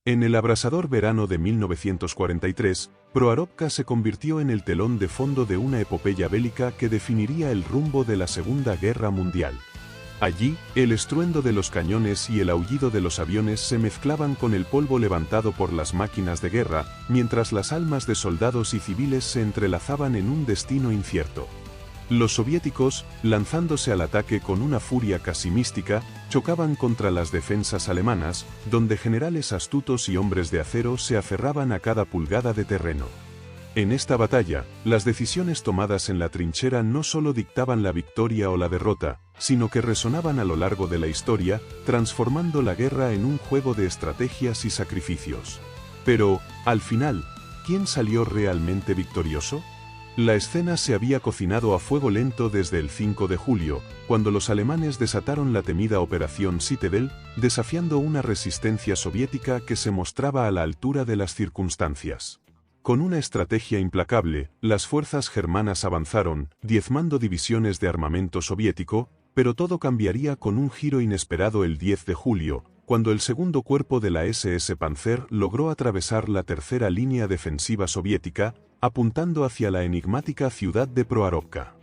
En el abrasador verano de 1943, Proharovka se convirtió en el telón de fondo de una epopeya bélica que definiría el rumbo de la Segunda Guerra Mundial. Allí, el estruendo de los cañones y el aullido de los aviones se mezclaban con el polvo levantado por las máquinas de guerra, mientras las almas de soldados y civiles se entrelazaban en un destino incierto. Los soviéticos, lanzándose al ataque con una furia casi mística, chocaban contra las defensas alemanas, donde generales astutos y hombres de acero se aferraban a cada pulgada de terreno. En esta batalla, las decisiones tomadas en la trinchera no solo dictaban la victoria o la derrota, sino que resonaban a lo largo de la historia, transformando la guerra en un juego de estrategias y sacrificios. Pero, al final, ¿quién salió realmente victorioso? La escena se había cocinado a fuego lento desde el 5 de julio, cuando los alemanes desataron la temida Operación Citadel, desafiando una resistencia soviética que se mostraba a la altura de las circunstancias. Con una estrategia implacable, las fuerzas germanas avanzaron, diezmando divisiones de armamento soviético, pero todo cambiaría con un giro inesperado el 10 de julio, cuando el segundo cuerpo de la SS Panzer logró atravesar la tercera línea defensiva soviética, apuntando hacia la enigmática ciudad de Proharovka.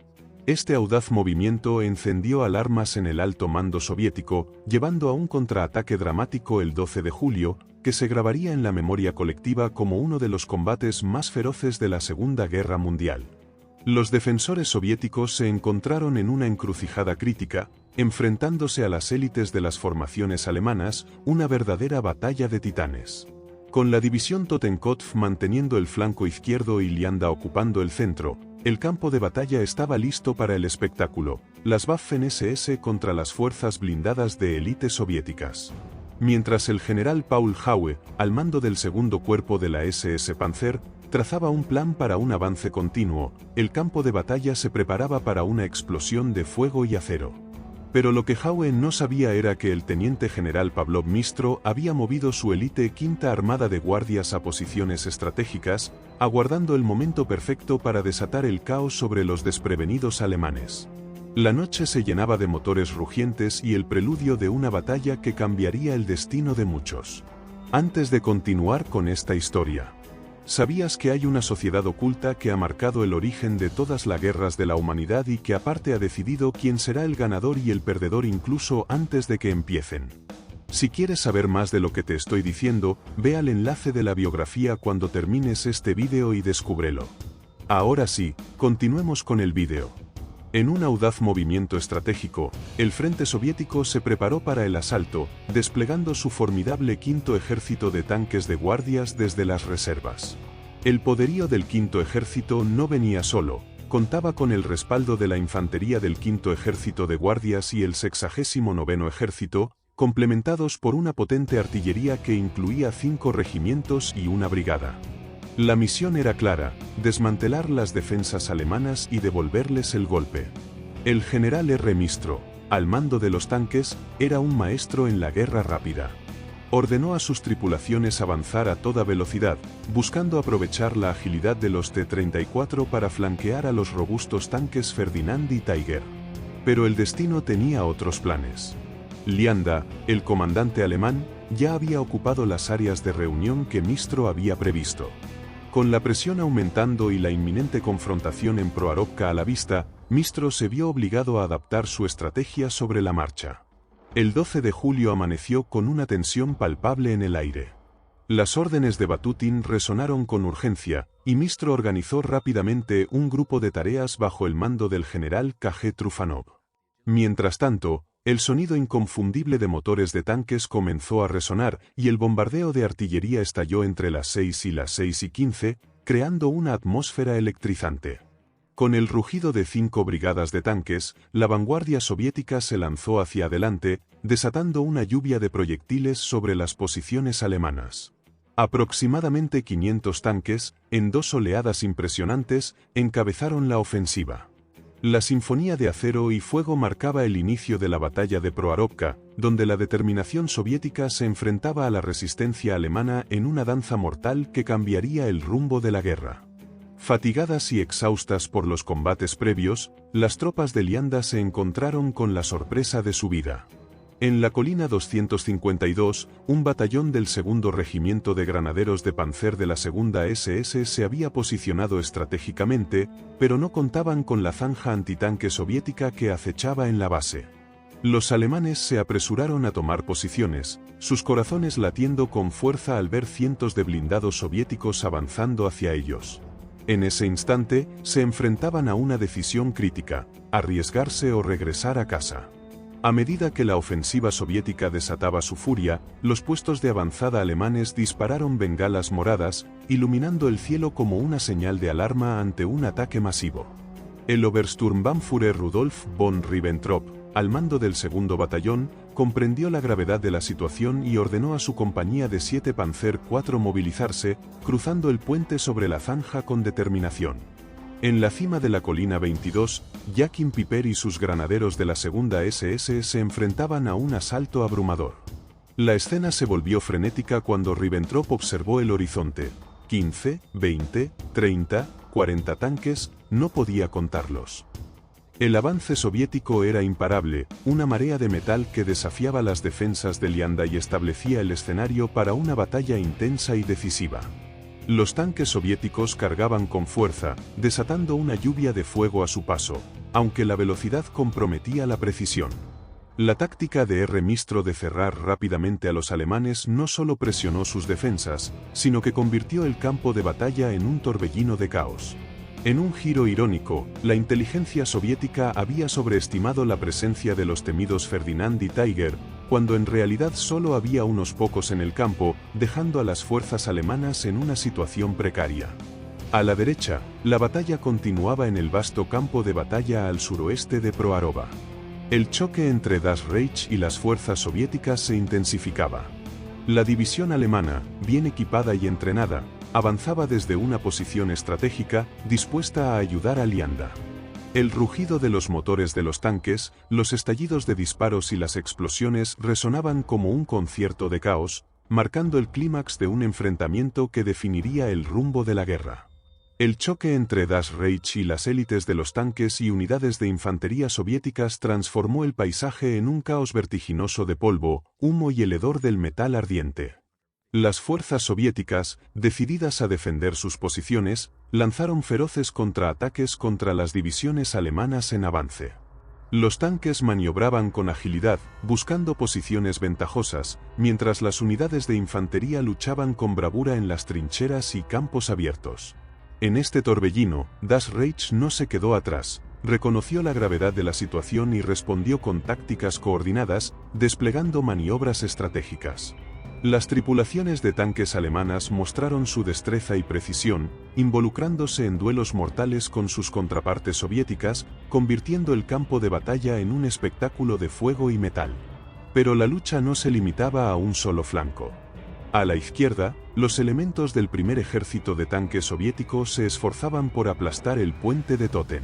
Este audaz movimiento encendió alarmas en el alto mando soviético, llevando a un contraataque dramático el 12 de julio, que se grabaría en la memoria colectiva como uno de los combates más feroces de la Segunda Guerra Mundial. Los defensores soviéticos se encontraron en una encrucijada crítica, enfrentándose a las élites de las formaciones alemanas, una verdadera batalla de titanes. Con la división Totenkopf manteniendo el flanco izquierdo y Lianda ocupando el centro, el campo de batalla estaba listo para el espectáculo, las Waffen-SS contra las fuerzas blindadas de élite soviéticas. Mientras el general Paul Haue, al mando del segundo cuerpo de la SS Panzer, trazaba un plan para un avance continuo, el campo de batalla se preparaba para una explosión de fuego y acero. Pero lo que Haue no sabía era que el teniente general Pavlov Mistro había movido su élite quinta armada de guardias a posiciones estratégicas, aguardando el momento perfecto para desatar el caos sobre los desprevenidos alemanes. La noche se llenaba de motores rugientes y el preludio de una batalla que cambiaría el destino de muchos. Antes de continuar con esta historia, ¿sabías que hay una sociedad oculta que ha marcado el origen de todas las guerras de la humanidad y que aparte ha decidido quién será el ganador y el perdedor incluso antes de que empiecen? Si quieres saber más de lo que te estoy diciendo, ve al enlace de la biografía cuando termines este vídeo y descúbrelo. Ahora sí, continuemos con el vídeo. En un audaz movimiento estratégico, el frente soviético se preparó para el asalto, desplegando su formidable quinto ejército de tanques de guardias desde las reservas. El poderío del quinto ejército no venía solo, contaba con el respaldo de la infantería del quinto ejército de guardias y el 69º ejército, complementados por una potente artillería que incluía 5 regimientos y una brigada. La misión era clara, desmantelar las defensas alemanas y devolverles el golpe. El general R. Mistro, al mando de los tanques, era un maestro en la guerra rápida. Ordenó a sus tripulaciones avanzar a toda velocidad, buscando aprovechar la agilidad de los T-34 para flanquear a los robustos tanques Ferdinand y Tiger. Pero el destino tenía otros planes. Lianda, el comandante alemán, ya había ocupado las áreas de reunión que Mistro había previsto. Con la presión aumentando y la inminente confrontación en Proharovka a la vista, Mistro se vio obligado a adaptar su estrategia sobre la marcha. El 12 de julio amaneció con una tensión palpable en el aire. Las órdenes de Batutin resonaron con urgencia, y Mistro organizó rápidamente un grupo de tareas bajo el mando del general K.G. Trufanov. Mientras tanto, el sonido inconfundible de motores de tanques comenzó a resonar y el bombardeo de artillería estalló entre las 6 y las 6:15, creando una atmósfera electrizante. Con el rugido de 5 brigadas de tanques, la vanguardia soviética se lanzó hacia adelante, desatando una lluvia de proyectiles sobre las posiciones alemanas. Aproximadamente 500 tanques, en 2 oleadas impresionantes, encabezaron la ofensiva. La sinfonía de acero y fuego marcaba el inicio de la batalla de Proharovka, donde la determinación soviética se enfrentaba a la resistencia alemana en una danza mortal que cambiaría el rumbo de la guerra. Fatigadas y exhaustas por los combates previos, las tropas de Lianda se encontraron con la sorpresa de su vida. En la colina 252, un batallón del segundo regimiento de granaderos de Panzer de la segunda SS se había posicionado estratégicamente, pero no contaban con la zanja antitanque soviética que acechaba en la base. Los alemanes se apresuraron a tomar posiciones, sus corazones latiendo con fuerza al ver cientos de blindados soviéticos avanzando hacia ellos. En ese instante, se enfrentaban a una decisión crítica: arriesgarse o regresar a casa. A medida que la ofensiva soviética desataba su furia, los puestos de avanzada alemanes dispararon bengalas moradas, iluminando el cielo como una señal de alarma ante un ataque masivo. El Obersturmbannführer Rudolf von Ribbentrop, al mando del segundo batallón, comprendió la gravedad de la situación y ordenó a su compañía de 7 Panzer IV movilizarse, cruzando el puente sobre la zanja con determinación. En la cima de la colina 22, Joachim Piper y sus granaderos de la segunda SS se enfrentaban a un asalto abrumador. La escena se volvió frenética cuando Ribbentrop observó el horizonte. 15, 20, 30, 40 tanques, no podía contarlos. El avance soviético era imparable, una marea de metal que desafiaba las defensas de Lianda y establecía el escenario para una batalla intensa y decisiva. Los tanques soviéticos cargaban con fuerza, desatando una lluvia de fuego a su paso, aunque la velocidad comprometía la precisión. La táctica de R. Mistro de cerrar rápidamente a los alemanes no solo presionó sus defensas, sino que convirtió el campo de batalla en un torbellino de caos. En un giro irónico, la inteligencia soviética había sobreestimado la presencia de los temidos Ferdinand y Tiger, cuando en realidad solo había unos pocos en el campo, dejando a las fuerzas alemanas en una situación precaria. A la derecha, la batalla continuaba en el vasto campo de batalla al suroeste de Proarova. El choque entre Das Reich y las fuerzas soviéticas se intensificaba. La división alemana, bien equipada y entrenada, avanzaba desde una posición estratégica, dispuesta a ayudar a Lianda. El rugido de los motores de los tanques, los estallidos de disparos y las explosiones resonaban como un concierto de caos, marcando el clímax de un enfrentamiento que definiría el rumbo de la guerra. El choque entre Das Reich y las élites de los tanques y unidades de infantería soviéticas transformó el paisaje en un caos vertiginoso de polvo, humo y el hedor del metal ardiente. Las fuerzas soviéticas, decididas a defender sus posiciones, lanzaron feroces contraataques contra las divisiones alemanas en avance. Los tanques maniobraban con agilidad, buscando posiciones ventajosas, mientras las unidades de infantería luchaban con bravura en las trincheras y campos abiertos. En este torbellino, Das Reich no se quedó atrás, reconoció la gravedad de la situación y respondió con tácticas coordinadas, desplegando maniobras estratégicas. Las tripulaciones de tanques alemanas mostraron su destreza y precisión, involucrándose en duelos mortales con sus contrapartes soviéticas, convirtiendo el campo de batalla en un espectáculo de fuego y metal. Pero la lucha no se limitaba a un solo flanco. A la izquierda, los elementos del primer ejército de tanques soviético se esforzaban por aplastar el puente de Toten.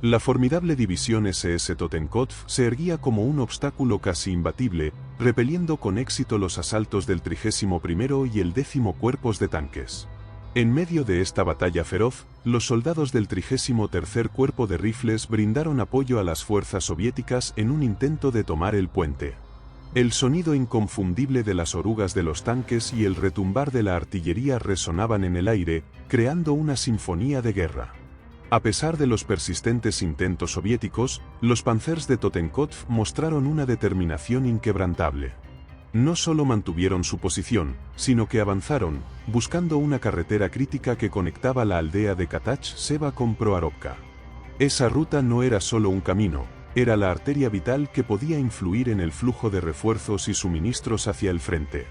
La formidable división SS Totenkopf se erguía como un obstáculo casi imbatible, repeliendo con éxito los asaltos del 31º y el 10º cuerpos de tanques. En medio de esta batalla feroz, los soldados del 33º Cuerpo de Rifles brindaron apoyo a las fuerzas soviéticas en un intento de tomar el puente. El sonido inconfundible de las orugas de los tanques y el retumbar de la artillería resonaban en el aire, creando una sinfonía de guerra. A pesar de los persistentes intentos soviéticos, los panzers de Totenkopf mostraron una determinación inquebrantable. No solo mantuvieron su posición, sino que avanzaron, buscando una carretera crítica que conectaba la aldea de Katach-Seva con Proarovka. Esa ruta no era solo un camino, era la arteria vital que podía influir en el flujo de refuerzos y suministros hacia el frente.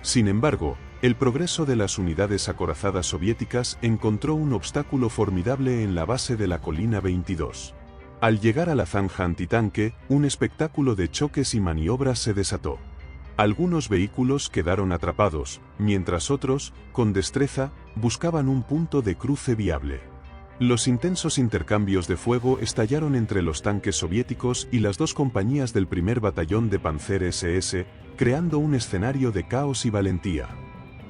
Sin embargo, el progreso de las unidades acorazadas soviéticas encontró un obstáculo formidable en la base de la colina 22. Al llegar a la zanja antitanque, un espectáculo de choques y maniobras se desató. Algunos vehículos quedaron atrapados, mientras otros, con destreza, buscaban un punto de cruce viable. Los intensos intercambios de fuego estallaron entre los tanques soviéticos y las dos compañías del primer batallón de Panzer SS, creando un escenario de caos y valentía.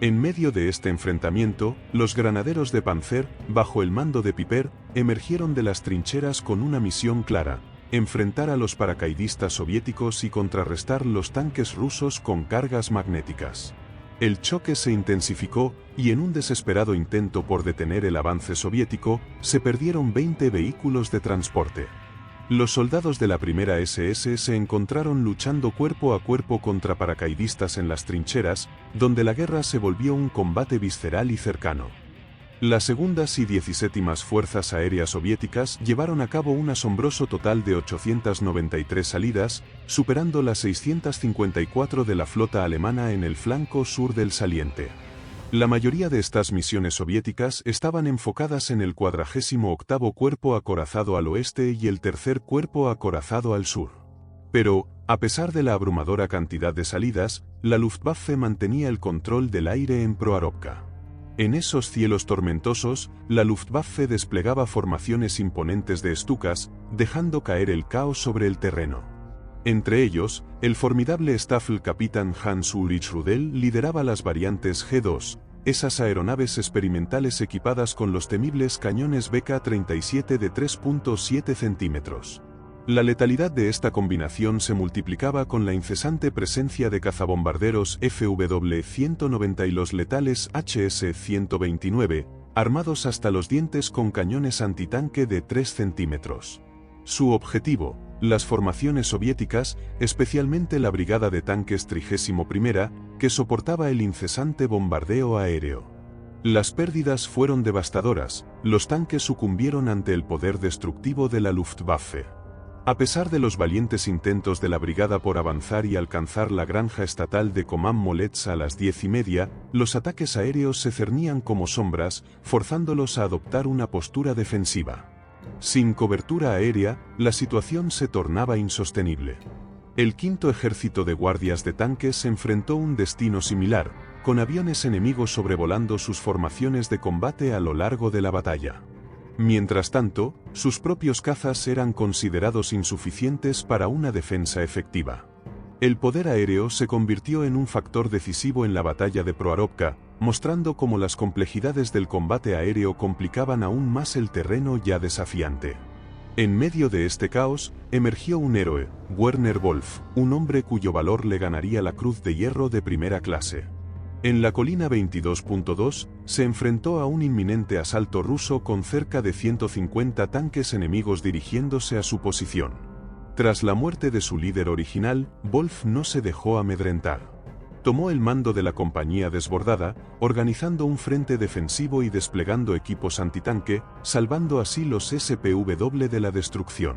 En medio de este enfrentamiento, los granaderos de Panzer, bajo el mando de Piper, emergieron de las trincheras con una misión clara: enfrentar a los paracaidistas soviéticos y contrarrestar los tanques rusos con cargas magnéticas. El choque se intensificó, y en un desesperado intento por detener el avance soviético, se perdieron 20 vehículos de transporte. Los soldados de la primera SS se encontraron luchando cuerpo a cuerpo contra paracaidistas en las trincheras, donde la guerra se volvió un combate visceral y cercano. Las segundas y 17ª Fuerzas Aéreas Soviéticas llevaron a cabo un asombroso total de 893 salidas, superando las 654 de la flota alemana en el flanco sur del saliente. La mayoría de estas misiones soviéticas estaban enfocadas en el 48º Cuerpo Acorazado al oeste y el 3er Cuerpo Acorazado al sur. Pero, a pesar de la abrumadora cantidad de salidas, la Luftwaffe mantenía el control del aire en Proharovka. En esos cielos tormentosos, la Luftwaffe desplegaba formaciones imponentes de Stukas, dejando caer el caos sobre el terreno. Entre ellos, el formidable Staffelkapitän Hans-Ulrich Rudel lideraba las variantes G2, esas aeronaves experimentales equipadas con los temibles cañones Bk-37 de 3.7 centímetros. La letalidad de esta combinación se multiplicaba con la incesante presencia de cazabombarderos FW-190 y los letales HS-129, armados hasta los dientes con cañones antitanque de 3 centímetros. Su objetivo, las formaciones soviéticas, especialmente la Brigada de Tanques 31ª, que soportaba el incesante bombardeo aéreo. Las pérdidas fueron devastadoras, los tanques sucumbieron ante el poder destructivo de la Luftwaffe. A pesar de los valientes intentos de la brigada por avanzar y alcanzar la granja estatal de Komam Molets a las 10:30, los ataques aéreos se cernían como sombras, forzándolos a adoptar una postura defensiva. Sin cobertura aérea, la situación se tornaba insostenible. El quinto ejército de guardias de tanques enfrentó un destino similar, con aviones enemigos sobrevolando sus formaciones de combate a lo largo de la batalla. Mientras tanto, sus propios cazas eran considerados insuficientes para una defensa efectiva. El poder aéreo se convirtió en un factor decisivo en la batalla de Proharovka, mostrando cómo las complejidades del combate aéreo complicaban aún más el terreno ya desafiante. En medio de este caos, emergió un héroe, Werner Wolf, un hombre cuyo valor le ganaría la Cruz de Hierro de primera clase. En la colina 22.2, se enfrentó a un inminente asalto ruso con cerca de 150 tanques enemigos dirigiéndose a su posición. Tras la muerte de su líder original, Wolf no se dejó amedrentar. Tomó el mando de la compañía desbordada, organizando un frente defensivo y desplegando equipos antitanque, salvando así los SPW de la destrucción.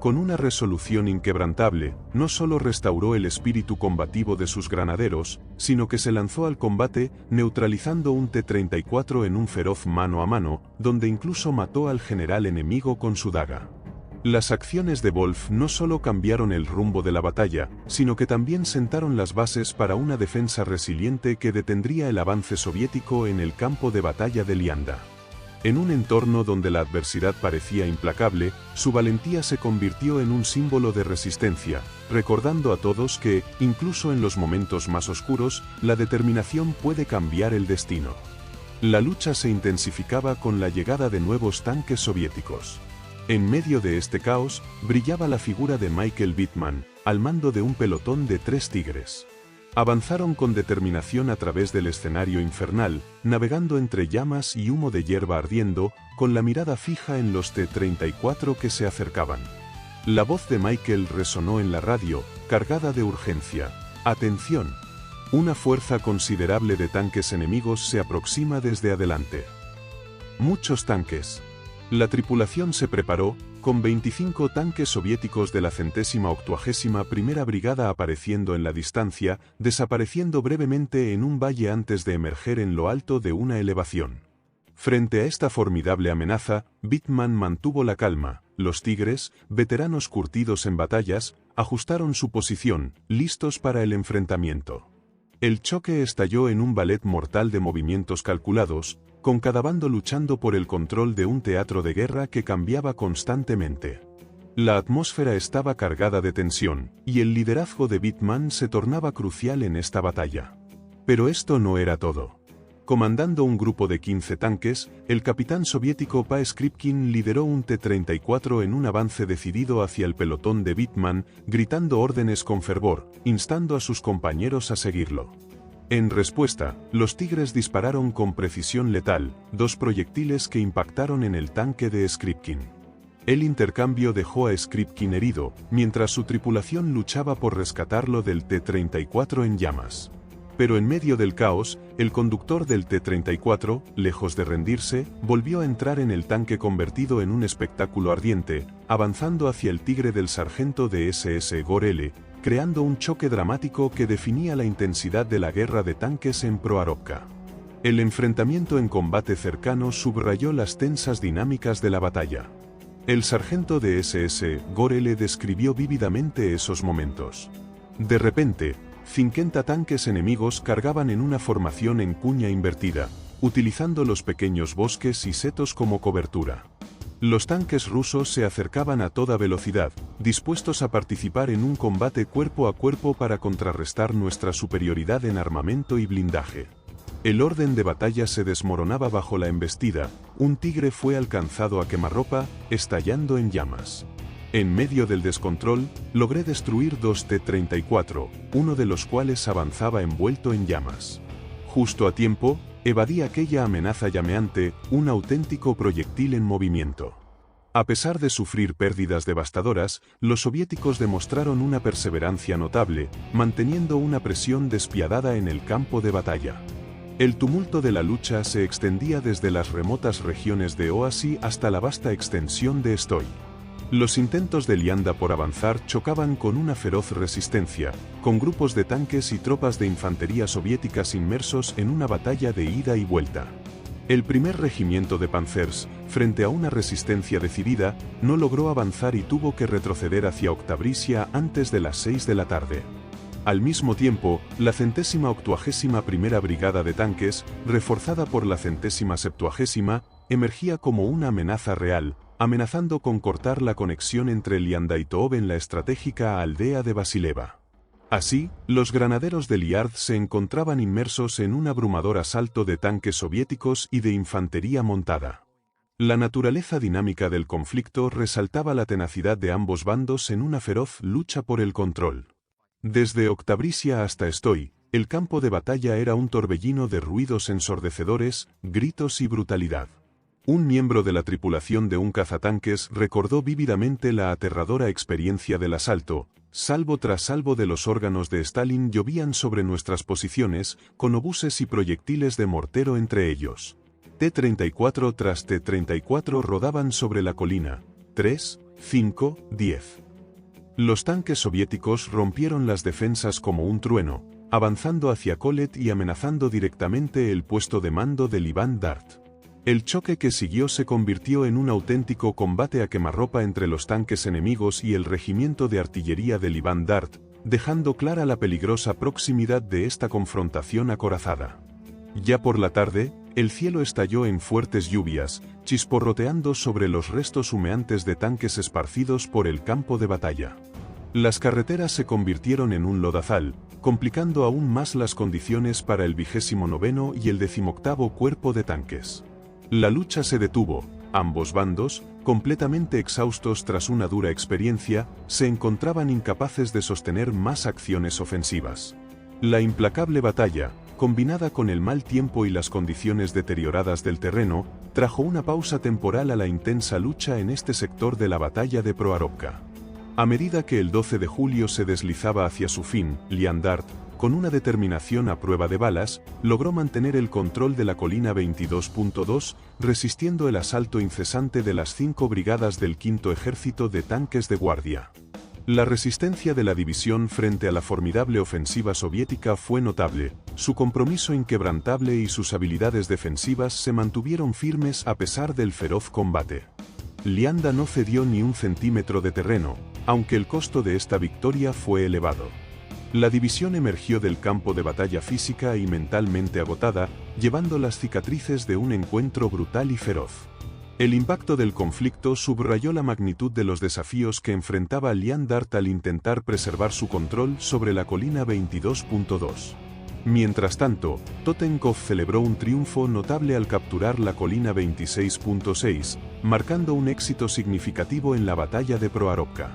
Con una resolución inquebrantable, no solo restauró el espíritu combativo de sus granaderos, sino que se lanzó al combate, neutralizando un T-34 en un feroz mano a mano, donde incluso mató al general enemigo con su daga. Las acciones de Wolf no solo cambiaron el rumbo de la batalla, sino que también sentaron las bases para una defensa resiliente que detendría el avance soviético en el campo de batalla de Lianda. En un entorno donde la adversidad parecía implacable, su valentía se convirtió en un símbolo de resistencia, recordando a todos que, incluso en los momentos más oscuros, la determinación puede cambiar el destino. La lucha se intensificaba con la llegada de nuevos tanques soviéticos. En medio de este caos, brillaba la figura de Michael Wittmann, al mando de un pelotón de 3 Tigres. Avanzaron con determinación a través del escenario infernal, navegando entre llamas y humo de hierba ardiendo, con la mirada fija en los T-34 que se acercaban. La voz de Michael resonó en la radio, cargada de urgencia. ¡Atención! Una fuerza considerable de tanques enemigos se aproxima desde adelante. Muchos tanques. La tripulación se preparó, con 25 tanques soviéticos de la 181ª Brigada apareciendo en la distancia, desapareciendo brevemente en un valle antes de emerger en lo alto de una elevación. Frente a esta formidable amenaza, Wittmann mantuvo la calma. Los Tigres, veteranos curtidos en batallas, ajustaron su posición, listos para el enfrentamiento. El choque estalló en un ballet mortal de movimientos calculados, con cada bando luchando por el control de un teatro de guerra que cambiaba constantemente. La atmósfera estaba cargada de tensión, y el liderazgo de Wittmann se tornaba crucial en esta batalla. Pero esto no era todo. Comandando un grupo de 15 tanques, el capitán soviético Pa. Skripkin lideró un T-34 en un avance decidido hacia el pelotón de Wittmann, gritando órdenes con fervor, instando a sus compañeros a seguirlo. En respuesta, los Tigres dispararon con precisión letal, 2 proyectiles que impactaron en el tanque de Skripkin. El intercambio dejó a Skripkin herido, mientras su tripulación luchaba por rescatarlo del T-34 en llamas. Pero en medio del caos, el conductor del T-34, lejos de rendirse, volvió a entrar en el tanque convertido en un espectáculo ardiente, avanzando hacia el Tigre del sargento de SS Gorele, creando un choque dramático que definía la intensidad de la guerra de tanques en Proharovka. El enfrentamiento en combate cercano subrayó las tensas dinámicas de la batalla. El sargento de SS Gorele describió vívidamente esos momentos. De repente, 50 tanques enemigos cargaban en una formación en cuña invertida, utilizando los pequeños bosques y setos como cobertura. Los tanques rusos se acercaban a toda velocidad, dispuestos a participar en un combate cuerpo a cuerpo para contrarrestar nuestra superioridad en armamento y blindaje. El orden de batalla se desmoronaba bajo la embestida, un Tigre fue alcanzado a quemarropa, estallando en llamas. En medio del descontrol, logré destruir 2 T-34, uno de los cuales avanzaba envuelto en llamas. Justo a tiempo, evadí aquella amenaza llameante, un auténtico proyectil en movimiento. A pesar de sufrir pérdidas devastadoras, los soviéticos demostraron una perseverancia notable, manteniendo una presión despiadada en el campo de batalla. El tumulto de la lucha se extendía desde las remotas regiones de Oasi hasta la vasta extensión de Stoy. Los intentos de Lianda por avanzar chocaban con una feroz resistencia, con grupos de tanques y tropas de infantería soviéticas inmersos en una batalla de ida y vuelta. El primer regimiento de Panzers, frente a una resistencia decidida, no logró avanzar y tuvo que retroceder hacia Octabrisia antes de las 6 de la tarde. Al mismo tiempo, la 181ª Brigada de Tanques, reforzada por la 170ª, emergía como una amenaza real, amenazando con cortar la conexión entre Liandaitov en la estratégica aldea de Basileva. Así, los granaderos de Liard se encontraban inmersos en un abrumador asalto de tanques soviéticos y de infantería montada. La naturaleza dinámica del conflicto resaltaba la tenacidad de ambos bandos en una feroz lucha por el control. Desde Octabrisia hasta Stoy, el campo de batalla era un torbellino de ruidos ensordecedores, gritos y brutalidad. Un miembro de la tripulación de un cazatanques recordó vívidamente la aterradora experiencia del asalto. Salvo tras salvo de los órganos de Stalin llovían sobre nuestras posiciones, con obuses y proyectiles de mortero entre ellos. T-34 tras T-34 rodaban sobre la colina. 3, 5, 10. Los tanques soviéticos rompieron las defensas como un trueno, avanzando hacia Kolet y amenazando directamente el puesto de mando del Iván Dart. El choque que siguió se convirtió en un auténtico combate a quemarropa entre los tanques enemigos y el regimiento de artillería del Iván Dart, dejando clara la peligrosa proximidad de esta confrontación acorazada. Ya por la tarde, el cielo estalló en fuertes lluvias, chisporroteando sobre los restos humeantes de tanques esparcidos por el campo de batalla. Las carreteras se convirtieron en un lodazal, complicando aún más las condiciones para el 29º y el 18º Cuerpo de Tanques. La lucha se detuvo, ambos bandos, completamente exhaustos tras una dura experiencia, se encontraban incapaces de sostener más acciones ofensivas. La implacable batalla, combinada con el mal tiempo y las condiciones deterioradas del terreno, trajo una pausa temporal a la intensa lucha en este sector de la batalla de Proharovka. A medida que el 12 de julio se deslizaba hacia su fin, Liandart, con una determinación a prueba de balas, logró mantener el control de la colina 22.2, resistiendo el asalto incesante de las 5 brigadas del 5º Ejército de Tanques de Guardia. La resistencia de la división frente a la formidable ofensiva soviética fue notable, su compromiso inquebrantable y sus habilidades defensivas se mantuvieron firmes a pesar del feroz combate. Lianda no cedió ni un centímetro de terreno, aunque el costo de esta victoria fue elevado. La división emergió del campo de batalla física y mentalmente agotada, llevando las cicatrices de un encuentro brutal y feroz. El impacto del conflicto subrayó la magnitud de los desafíos que enfrentaba Liandart al intentar preservar su control sobre la colina 22.2. Mientras tanto, Totenkopf celebró un triunfo notable al capturar la colina 26.6, marcando un éxito significativo en la batalla de Proharovka.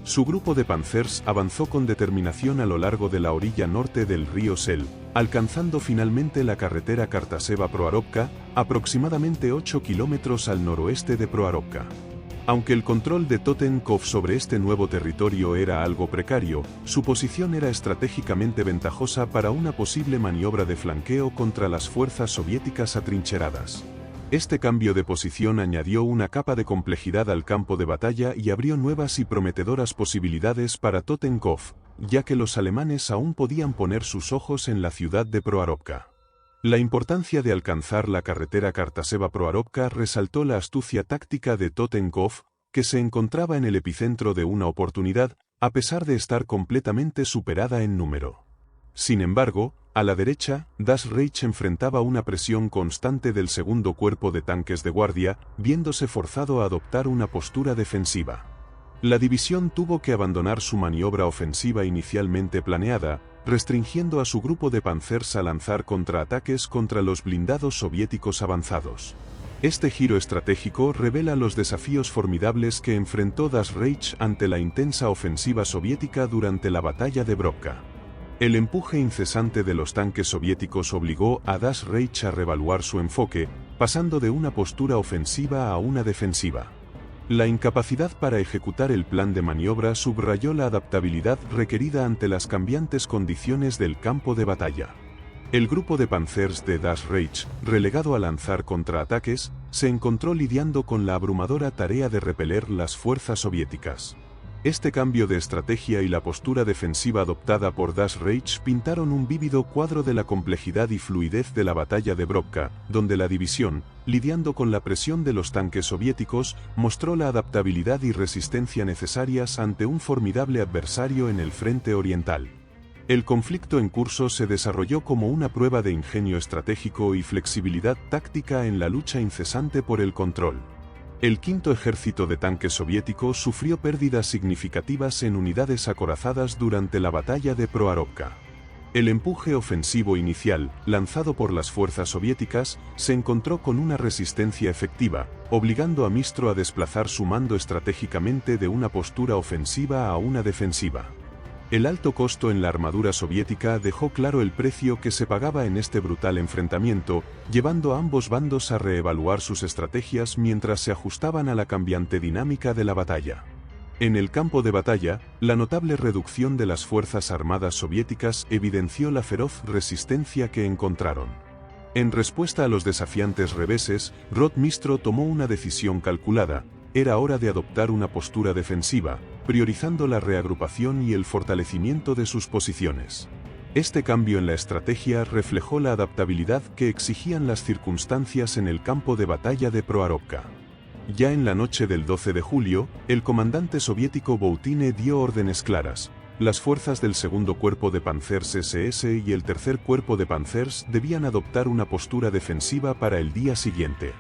Su grupo de panzers avanzó con determinación a lo largo de la orilla norte del río Sel, alcanzando finalmente la carretera Kartaseva-Proharovka, aproximadamente 8 kilómetros al noroeste de Proharovka. Aunque el control de Totenkopf sobre este nuevo territorio era algo precario, su posición era estratégicamente ventajosa para una posible maniobra de flanqueo contra las fuerzas soviéticas atrincheradas. Este cambio de posición añadió una capa de complejidad al campo de batalla y abrió nuevas y prometedoras posibilidades para Totenkopf, ya que los alemanes aún podían poner sus ojos en la ciudad de Proharovka. La importancia de alcanzar la carretera Kartaseva-Proharovka resaltó la astucia táctica de Totenkopf, que se encontraba en el epicentro de una oportunidad, a pesar de estar completamente superada en número. Sin embargo, a la derecha, Das Reich enfrentaba una presión constante del segundo cuerpo de tanques de guardia, viéndose forzado a adoptar una postura defensiva. La división tuvo que abandonar su maniobra ofensiva inicialmente planeada, restringiendo a su grupo de panzers a lanzar contraataques contra los blindados soviéticos avanzados. Este giro estratégico revela los desafíos formidables que enfrentó Das Reich ante la intensa ofensiva soviética durante la batalla de Brovka. El empuje incesante de los tanques soviéticos obligó a Das Reich a reevaluar su enfoque, pasando de una postura ofensiva a una defensiva. La incapacidad para ejecutar el plan de maniobra subrayó la adaptabilidad requerida ante las cambiantes condiciones del campo de batalla. El grupo de panzers de Das Reich, relegado a lanzar contraataques, se encontró lidiando con la abrumadora tarea de repeler las fuerzas soviéticas. Este cambio de estrategia y la postura defensiva adoptada por Das Reich pintaron un vívido cuadro de la complejidad y fluidez de la batalla de Brovka, donde la división, lidiando con la presión de los tanques soviéticos, mostró la adaptabilidad y resistencia necesarias ante un formidable adversario en el frente oriental. El conflicto en curso se desarrolló como una prueba de ingenio estratégico y flexibilidad táctica en la lucha incesante por el control. El quinto ejército de tanques soviético sufrió pérdidas significativas en unidades acorazadas durante la batalla de Proharovka. El empuje ofensivo inicial, lanzado por las fuerzas soviéticas, se encontró con una resistencia efectiva, obligando a Mistro a desplazar su mando estratégicamente de una postura ofensiva a una defensiva. El alto costo en la armadura soviética dejó claro el precio que se pagaba en este brutal enfrentamiento, llevando a ambos bandos a reevaluar sus estrategias mientras se ajustaban a la cambiante dinámica de la batalla. En el campo de batalla, la notable reducción de las fuerzas armadas soviéticas evidenció la feroz resistencia que encontraron. En respuesta a los desafiantes reveses, Rotmistro tomó una decisión calculada: era hora de adoptar una postura defensiva, priorizando la reagrupación y el fortalecimiento de sus posiciones. Este cambio en la estrategia reflejó la adaptabilidad que exigían las circunstancias en el campo de batalla de Proharovka. Ya en la noche del 12 de julio, el comandante soviético Boutine dio órdenes claras: las fuerzas del segundo cuerpo de panzers SS y el tercer cuerpo de panzers debían adoptar una postura defensiva para el día siguiente.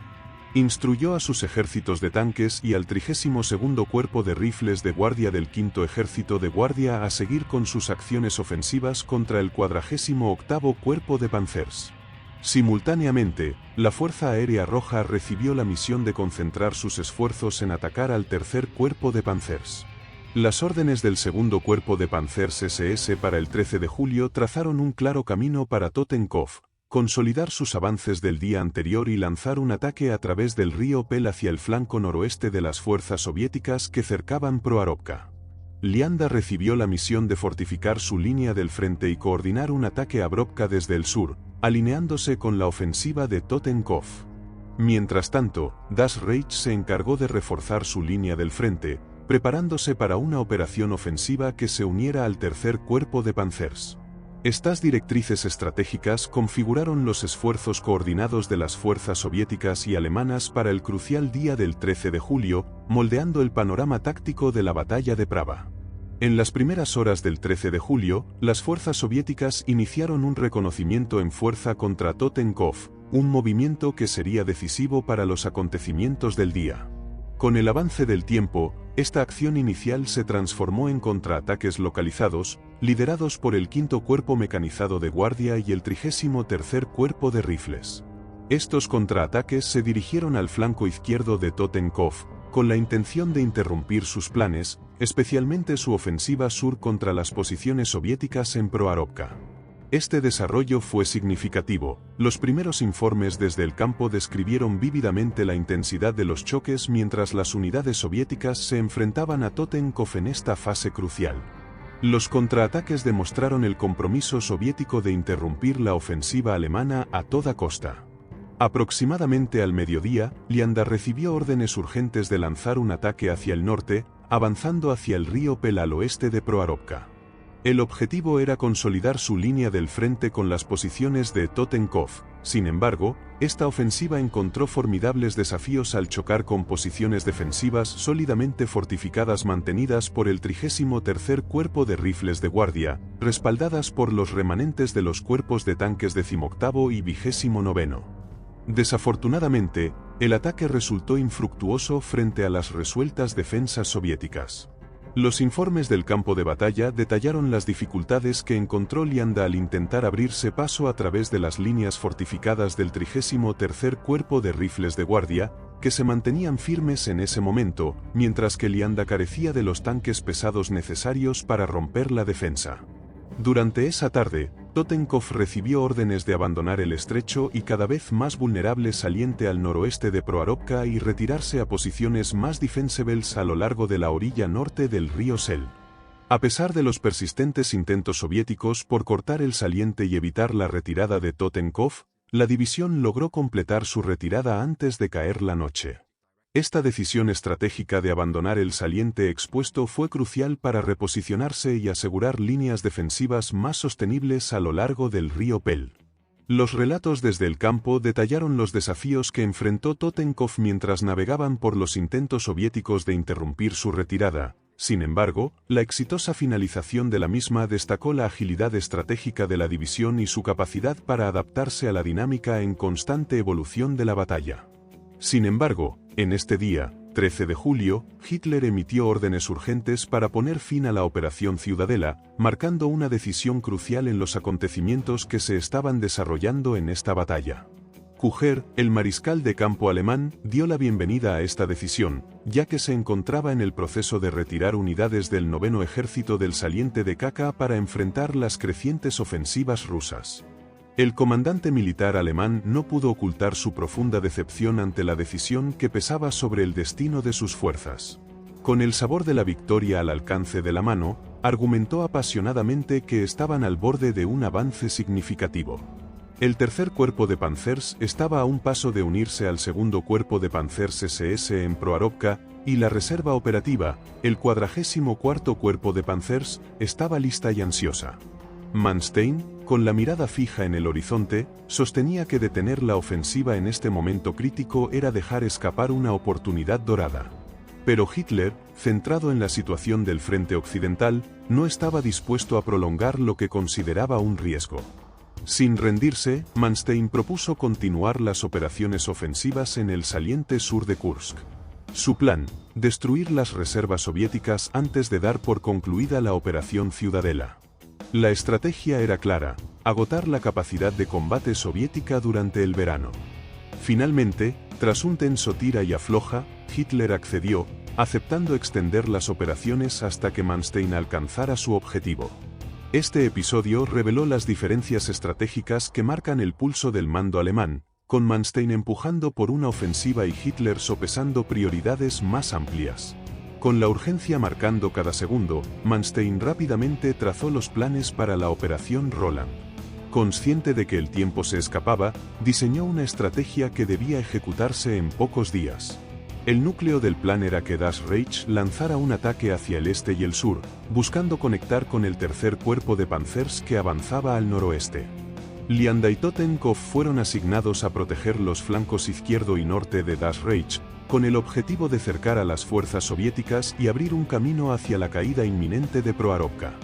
Instruyó a sus ejércitos de tanques y al 32º Cuerpo de Rifles de Guardia del 5º Ejército de Guardia a seguir con sus acciones ofensivas contra el 48º Cuerpo de Panzers. Simultáneamente, la Fuerza Aérea Roja recibió la misión de concentrar sus esfuerzos en atacar al tercer Cuerpo de Panzers. Las órdenes del segundo Cuerpo de Panzers SS para el 13 de julio trazaron un claro camino para Totenkopf: consolidar sus avances del día anterior y lanzar un ataque a través del río Pel hacia el flanco noroeste de las fuerzas soviéticas que cercaban Proharovka. Lianda recibió la misión de fortificar su línea del frente y coordinar un ataque a Brovka desde el sur, alineándose con la ofensiva de Totenkopf. Mientras tanto, Das Reich se encargó de reforzar su línea del frente, preparándose para una operación ofensiva que se uniera al tercer cuerpo de panzers. Estas directrices estratégicas configuraron los esfuerzos coordinados de las fuerzas soviéticas y alemanas para el crucial día del 13 de julio, moldeando el panorama táctico de la batalla de Prava. En las primeras horas del 13 de julio, las fuerzas soviéticas iniciaron un reconocimiento en fuerza contra Totenkopf, un movimiento que sería decisivo para los acontecimientos del día. Con el avance del tiempo, esta acción inicial se transformó en contraataques localizados, liderados por el 5º Cuerpo Mecanizado de Guardia y el 33º Cuerpo de Rifles. Estos contraataques se dirigieron al flanco izquierdo de Totenkopf, con la intención de interrumpir sus planes, especialmente su ofensiva sur contra las posiciones soviéticas en Proharovka. Este desarrollo fue significativo. Los primeros informes desde el campo describieron vívidamente la intensidad de los choques mientras las unidades soviéticas se enfrentaban a Totenkopf en esta fase crucial. Los contraataques demostraron el compromiso soviético de interrumpir la ofensiva alemana a toda costa. Aproximadamente al mediodía, Lianda recibió órdenes urgentes de lanzar un ataque hacia el norte, avanzando hacia el río Pel al oeste de Proharovka. El objetivo era consolidar su línea del frente con las posiciones de Totenkopf. Sin embargo, esta ofensiva encontró formidables desafíos al chocar con posiciones defensivas sólidamente fortificadas mantenidas por el 33º Cuerpo de Rifles de Guardia, respaldadas por los remanentes de los cuerpos de tanques 18º y 29º. Desafortunadamente, el ataque resultó infructuoso frente a las resueltas defensas soviéticas. Los informes del campo de batalla detallaron las dificultades que encontró Lianda al intentar abrirse paso a través de las líneas fortificadas del 33º Cuerpo de Rifles de Guardia, que se mantenían firmes en ese momento, mientras que Lianda carecía de los tanques pesados necesarios para romper la defensa. Durante esa tarde, Totenkopf recibió órdenes de abandonar el estrecho y cada vez más vulnerable saliente al noroeste de Proharovka y retirarse a posiciones más defensibles a lo largo de la orilla norte del río Sel. A pesar de los persistentes intentos soviéticos por cortar el saliente y evitar la retirada de Totenkopf, la división logró completar su retirada antes de caer la noche. Esta decisión estratégica de abandonar el saliente expuesto fue crucial para reposicionarse y asegurar líneas defensivas más sostenibles a lo largo del río Pel. Los relatos desde el campo detallaron los desafíos que enfrentó Totenkopf mientras navegaban por los intentos soviéticos de interrumpir su retirada. Sin embargo, la exitosa finalización de la misma destacó la agilidad estratégica de la división y su capacidad para adaptarse a la dinámica en constante evolución de la batalla. Sin embargo, en este día, 13 de julio, Hitler emitió órdenes urgentes para poner fin a la Operación Ciudadela, marcando una decisión crucial en los acontecimientos que se estaban desarrollando en esta batalla. Kucher, el mariscal de campo alemán, dio la bienvenida a esta decisión, ya que se encontraba en el proceso de retirar unidades del 9º Ejército del saliente de Kaka para enfrentar las crecientes ofensivas rusas. El comandante militar alemán no pudo ocultar su profunda decepción ante la decisión que pesaba sobre el destino de sus fuerzas. Con el sabor de la victoria al alcance de la mano, argumentó apasionadamente que estaban al borde de un avance significativo. El tercer cuerpo de Panzers estaba a un paso de unirse al segundo cuerpo de Panzers SS en Proharovka, y la reserva operativa, el 44º cuerpo de Panzers, estaba lista y ansiosa. Manstein, con la mirada fija en el horizonte, sostenía que detener la ofensiva en este momento crítico era dejar escapar una oportunidad dorada. Pero Hitler, centrado en la situación del frente occidental, no estaba dispuesto a prolongar lo que consideraba un riesgo. Sin rendirse, Manstein propuso continuar las operaciones ofensivas en el saliente sur de Kursk. Su plan, destruir las reservas soviéticas antes de dar por concluida la Operación Ciudadela. La estrategia era clara: agotar la capacidad de combate soviética durante el verano. Finalmente, tras un tenso tira y afloja, Hitler accedió, aceptando extender las operaciones hasta que Manstein alcanzara su objetivo. Este episodio reveló las diferencias estratégicas que marcan el pulso del mando alemán, con Manstein empujando por una ofensiva y Hitler sopesando prioridades más amplias. Con la urgencia marcando cada segundo, Manstein rápidamente trazó los planes para la Operación Roland. Consciente de que el tiempo se escapaba, diseñó una estrategia que debía ejecutarse en pocos días. El núcleo del plan era que Das Reich lanzara un ataque hacia el este y el sur, buscando conectar con el tercer cuerpo de Panzers que avanzaba al noroeste. Lianda y Totenkopf fueron asignados a proteger los flancos izquierdo y norte de Das Reich, con el objetivo de cercar a las fuerzas soviéticas y abrir un camino hacia la caída inminente de Proharovka.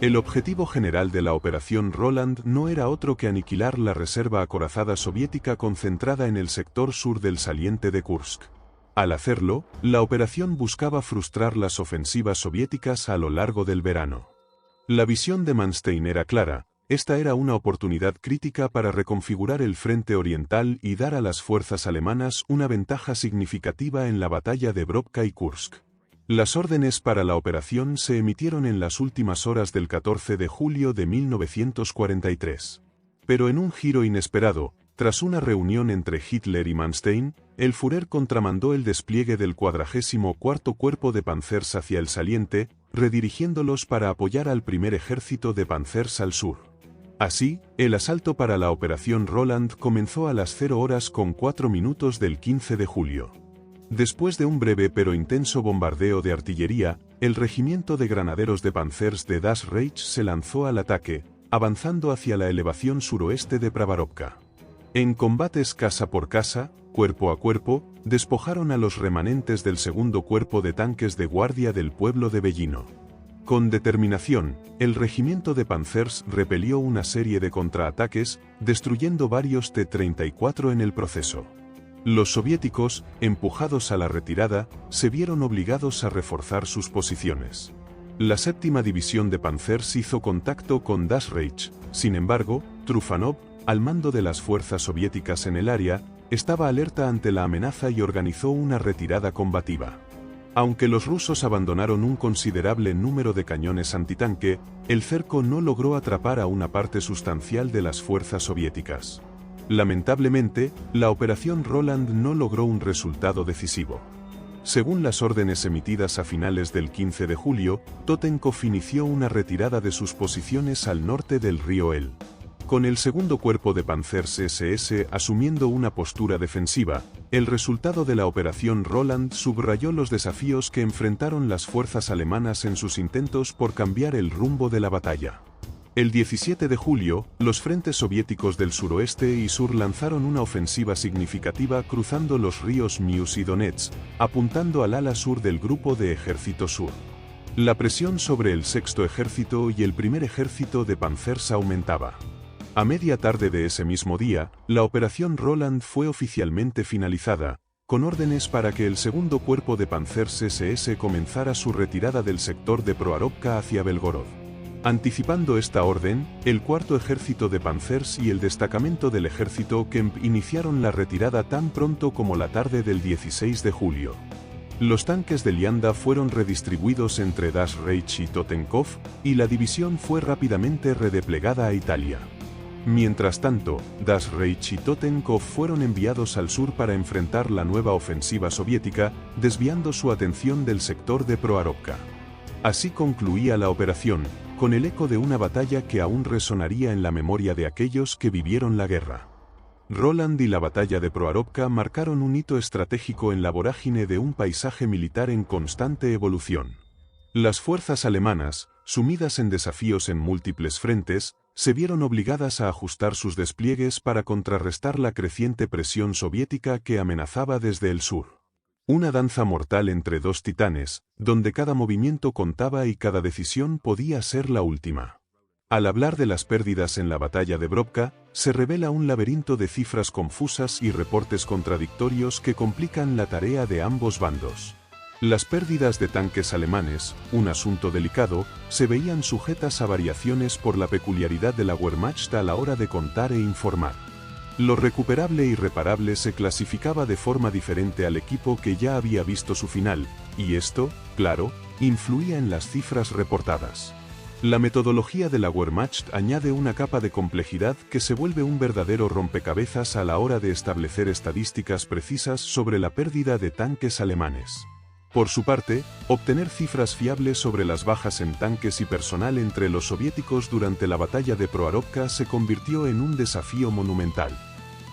El objetivo general de la Operación Roland no era otro que aniquilar la reserva acorazada soviética concentrada en el sector sur del saliente de Kursk. Al hacerlo, la operación buscaba frustrar las ofensivas soviéticas a lo largo del verano. La visión de Manstein era clara: esta era una oportunidad crítica para reconfigurar el frente oriental y dar a las fuerzas alemanas una ventaja significativa en la batalla de Brovka y Kursk. Las órdenes para la operación se emitieron en las últimas horas del 14 de julio de 1943. Pero en un giro inesperado, tras una reunión entre Hitler y Manstein, el Führer contramandó el despliegue del 44º Cuerpo de Panzers hacia el saliente, redirigiéndolos para apoyar al primer ejército de Panzers al sur. Así, el asalto para la Operación Roland comenzó a las 0:04 del 15 de julio. Después de un breve pero intenso bombardeo de artillería, el regimiento de granaderos de Panzers de Das Reich se lanzó al ataque, avanzando hacia la elevación suroeste de Pravarovka. En combates casa por casa, cuerpo a cuerpo, despojaron a los remanentes del segundo cuerpo de tanques de guardia del pueblo de Bellino. Con determinación, el regimiento de Panzers repelió una serie de contraataques, destruyendo varios T-34 en el proceso. Los soviéticos, empujados a la retirada, se vieron obligados a reforzar sus posiciones. La séptima división de Panzers hizo contacto con Das Reich. Sin embargo, Trufanov, al mando de las fuerzas soviéticas en el área, estaba alerta ante la amenaza y organizó una retirada combativa. Aunque los rusos abandonaron un considerable número de cañones antitanque, el cerco no logró atrapar a una parte sustancial de las fuerzas soviéticas. Lamentablemente, la Operación Roland no logró un resultado decisivo. Según las órdenes emitidas a finales del 15 de julio, Totenkov inició una retirada de sus posiciones al norte del río El. Con el segundo cuerpo de Panzers SS asumiendo una postura defensiva, el resultado de la Operación Roland subrayó los desafíos que enfrentaron las fuerzas alemanas en sus intentos por cambiar el rumbo de la batalla. El 17 de julio, los frentes soviéticos del suroeste y sur lanzaron una ofensiva significativa cruzando los ríos Mius y Donets, apuntando al ala sur del Grupo de Ejército Sur. La presión sobre el sexto ejército y el primer ejército de Panzers aumentaba. A media tarde de ese mismo día, la Operación Roland fue oficialmente finalizada, con órdenes para que el segundo cuerpo de Panzers SS comenzara su retirada del sector de Proarovka hacia Belgorod. Anticipando esta orden, el cuarto ejército de Panzers y el destacamento del ejército Kemp iniciaron la retirada tan pronto como la tarde del 16 de julio. Los tanques de Lianda fueron redistribuidos entre Das Reich y Totenkov, y la división fue rápidamente redesplegada a Italia. Mientras tanto, Das Reich y Totenkov fueron enviados al sur para enfrentar la nueva ofensiva soviética, desviando su atención del sector de Proarovka. Así concluía la operación, con el eco de una batalla que aún resonaría en la memoria de aquellos que vivieron la guerra. Roland y la batalla de Proarovka marcaron un hito estratégico en la vorágine de un paisaje militar en constante evolución. Las fuerzas alemanas, sumidas en desafíos en múltiples frentes, se vieron obligadas a ajustar sus despliegues para contrarrestar la creciente presión soviética que amenazaba desde el sur. Una danza mortal entre dos titanes, donde cada movimiento contaba y cada decisión podía ser la última. Al hablar de las pérdidas en la batalla de Brovka, se revela un laberinto de cifras confusas y reportes contradictorios que complican la tarea de ambos bandos. Las pérdidas de tanques alemanes, un asunto delicado, se veían sujetas a variaciones por la peculiaridad de la Wehrmacht a la hora de contar e informar. Lo recuperable y reparable se clasificaba de forma diferente al equipo que ya había visto su final, y esto, claro, influía en las cifras reportadas. La metodología de la Wehrmacht añade una capa de complejidad que se vuelve un verdadero rompecabezas a la hora de establecer estadísticas precisas sobre la pérdida de tanques alemanes. Por su parte, obtener cifras fiables sobre las bajas en tanques y personal entre los soviéticos durante la batalla de Proarovka se convirtió en un desafío monumental.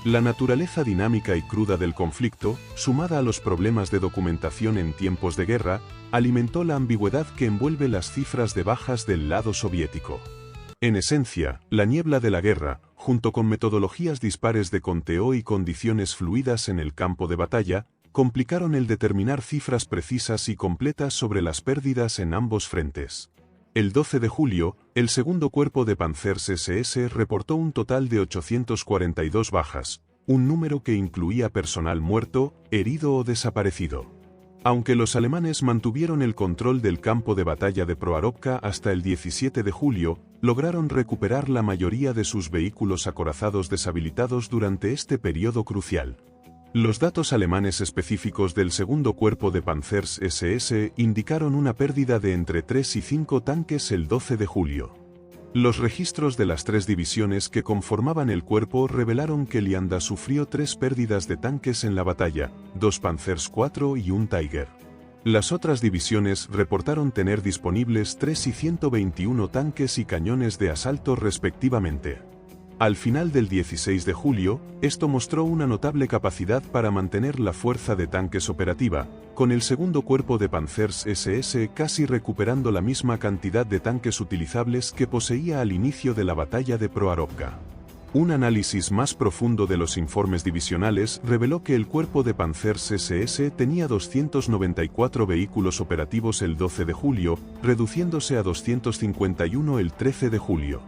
La naturaleza dinámica y cruda del conflicto, sumada a los problemas de documentación en tiempos de guerra, alimentó la ambigüedad que envuelve las cifras de bajas del lado soviético. En esencia, la niebla de la guerra, junto con metodologías dispares de conteo y condiciones fluidas en el campo de batalla, complicaron el determinar cifras precisas y completas sobre las pérdidas en ambos frentes. El 12 de julio, el segundo cuerpo de Panzers SS reportó un total de 842 bajas, un número que incluía personal muerto, herido o desaparecido. Aunque los alemanes mantuvieron el control del campo de batalla de Proharovka hasta el 17 de julio, lograron recuperar la mayoría de sus vehículos acorazados deshabilitados durante este periodo crucial. Los datos alemanes específicos del segundo cuerpo de Panzers SS indicaron una pérdida de entre 3 y 5 tanques el 12 de julio. Los registros de las 3 divisiones que conformaban el cuerpo revelaron que Lianda sufrió 3 pérdidas de tanques en la batalla, 2 Panzers IV y un Tiger. Las otras divisiones reportaron tener disponibles 3 y 121 tanques y cañones de asalto respectivamente. Al final del 16 de julio, esto mostró una notable capacidad para mantener la fuerza de tanques operativa, con el segundo cuerpo de Panzers SS casi recuperando la misma cantidad de tanques utilizables que poseía al inicio de la batalla de Proharovka. Un análisis más profundo de los informes divisionales reveló que el cuerpo de Panzers SS tenía 294 vehículos operativos el 12 de julio, reduciéndose a 251 el 13 de julio.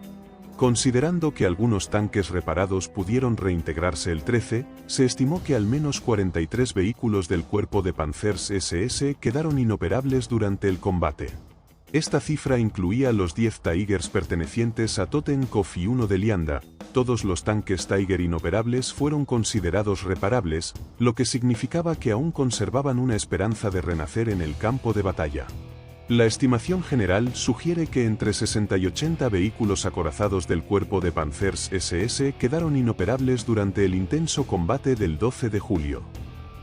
Considerando que algunos tanques reparados pudieron reintegrarse el 13, se estimó que al menos 43 vehículos del cuerpo de Panzers SS quedaron inoperables durante el combate. Esta cifra incluía los 10 Tigers pertenecientes a Totenkopf y 1 de Lianda. Todos los tanques Tiger inoperables fueron considerados reparables, lo que significaba que aún conservaban una esperanza de renacer en el campo de batalla. La estimación general sugiere que entre 60 y 80 vehículos acorazados del cuerpo de Panzers SS quedaron inoperables durante el intenso combate del 12 de julio.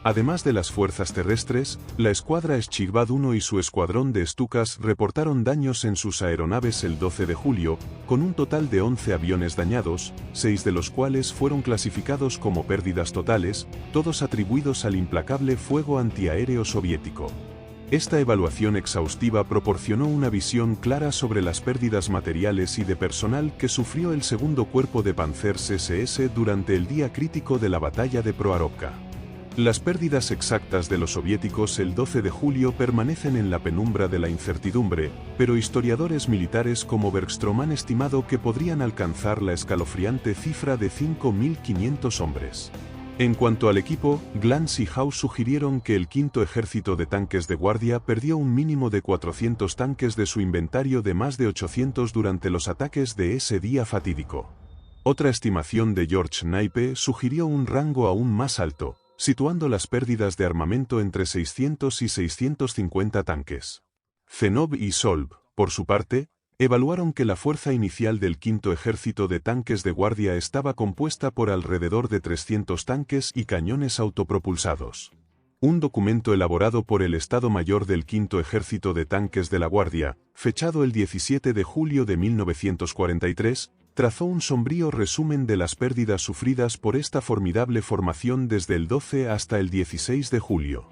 Además de las fuerzas terrestres, la escuadra Schibad I y su escuadrón de Stukas reportaron daños en sus aeronaves el 12 de julio, con un total de 11 aviones dañados, 6 de los cuales fueron clasificados como pérdidas totales, todos atribuidos al implacable fuego antiaéreo soviético. Esta evaluación exhaustiva proporcionó una visión clara sobre las pérdidas materiales y de personal que sufrió el segundo cuerpo de Panzers SS durante el día crítico de la batalla de Proharovka. Las pérdidas exactas de los soviéticos el 12 de julio permanecen en la penumbra de la incertidumbre, pero historiadores militares como Bergström han estimado que podrían alcanzar la escalofriante cifra de 5.500 hombres. En cuanto al equipo, Glantz y Haus sugirieron que el quinto ejército de tanques de guardia perdió un mínimo de 400 tanques de su inventario de más de 800 durante los ataques de ese día fatídico. Otra estimación de George Knipe sugirió un rango aún más alto, situando las pérdidas de armamento entre 600 y 650 tanques. Zenov y Solb, por su parte, evaluaron que la fuerza inicial del quinto ejército de tanques de guardia estaba compuesta por alrededor de 300 tanques y cañones autopropulsados. Un documento elaborado por el Estado Mayor del Quinto Ejército de Tanques de la Guardia, fechado el 17 de julio de 1943, trazó un sombrío resumen de las pérdidas sufridas por esta formidable formación desde el 12 hasta el 16 de julio.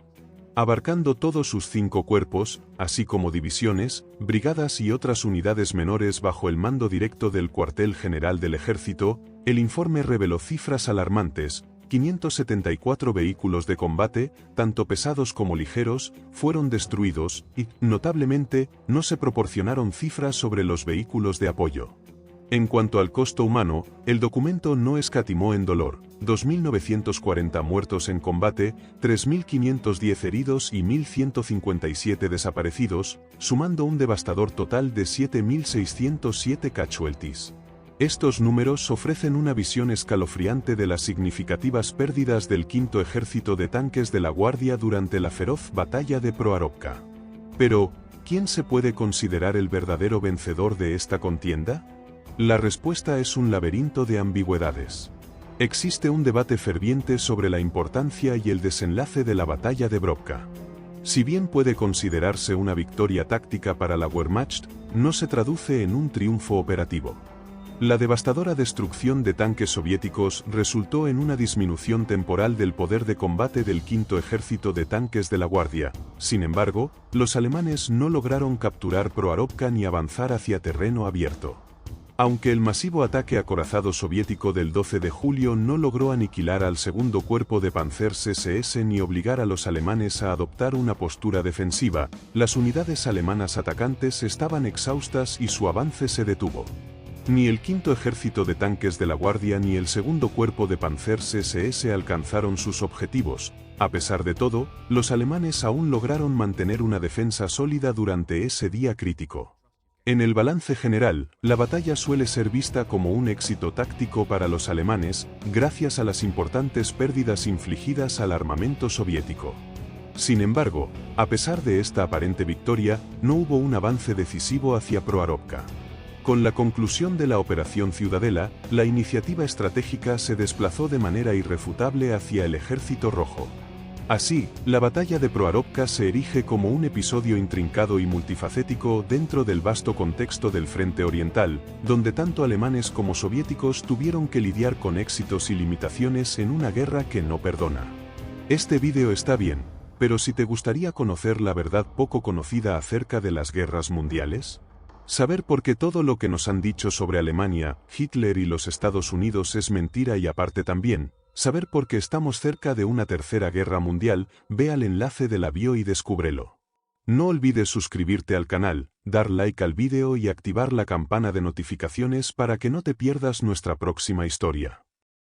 Abarcando todos sus 5 cuerpos, así como divisiones, brigadas y otras unidades menores bajo el mando directo del cuartel general del ejército, el informe reveló cifras alarmantes. 574 vehículos de combate, tanto pesados como ligeros, fueron destruidos y, notablemente, no se proporcionaron cifras sobre los vehículos de apoyo. En cuanto al costo humano, el documento no escatimó en dolor: 2.940 muertos en combate, 3.510 heridos y 1.157 desaparecidos, sumando un devastador total de 7.607 casualties. Estos números ofrecen una visión escalofriante de las significativas pérdidas del quinto ejército de tanques de la Guardia durante la feroz batalla de Proharovka. Pero, ¿quién se puede considerar el verdadero vencedor de esta contienda? La respuesta es un laberinto de ambigüedades. Existe un debate ferviente sobre la importancia y el desenlace de la batalla de Brovka. Si bien puede considerarse una victoria táctica para la Wehrmacht, no se traduce en un triunfo operativo. La devastadora destrucción de tanques soviéticos resultó en una disminución temporal del poder de combate del quinto ejército de tanques de la Guardia. Sin embargo, los alemanes no lograron capturar Proharovka ni avanzar hacia terreno abierto. Aunque el masivo ataque acorazado soviético del 12 de julio no logró aniquilar al segundo cuerpo de Panzers SS ni obligar a los alemanes a adoptar una postura defensiva, las unidades alemanas atacantes estaban exhaustas y su avance se detuvo. Ni el quinto ejército de tanques de la Guardia ni el segundo cuerpo de Panzers SS alcanzaron sus objetivos. A pesar de todo, los alemanes aún lograron mantener una defensa sólida durante ese día crítico. En el balance general, la batalla suele ser vista como un éxito táctico para los alemanes, gracias a las importantes pérdidas infligidas al armamento soviético. Sin embargo, a pesar de esta aparente victoria, no hubo un avance decisivo hacia Proharovka. Con la conclusión de la Operación Ciudadela, la iniciativa estratégica se desplazó de manera irrefutable hacia el Ejército Rojo. Así, la batalla de Proharovka se erige como un episodio intrincado y multifacético dentro del vasto contexto del Frente Oriental, donde tanto alemanes como soviéticos tuvieron que lidiar con éxitos y limitaciones en una guerra que no perdona. Este vídeo está bien, pero si te gustaría conocer la verdad poco conocida acerca de las guerras mundiales, saber por qué todo lo que nos han dicho sobre Alemania, Hitler y los Estados Unidos es mentira y aparte también, saber por qué estamos cerca de una tercera guerra mundial, ve al enlace de la bio y descúbrelo. No olvides suscribirte al canal, dar like al vídeo y activar la campana de notificaciones para que no te pierdas nuestra próxima historia.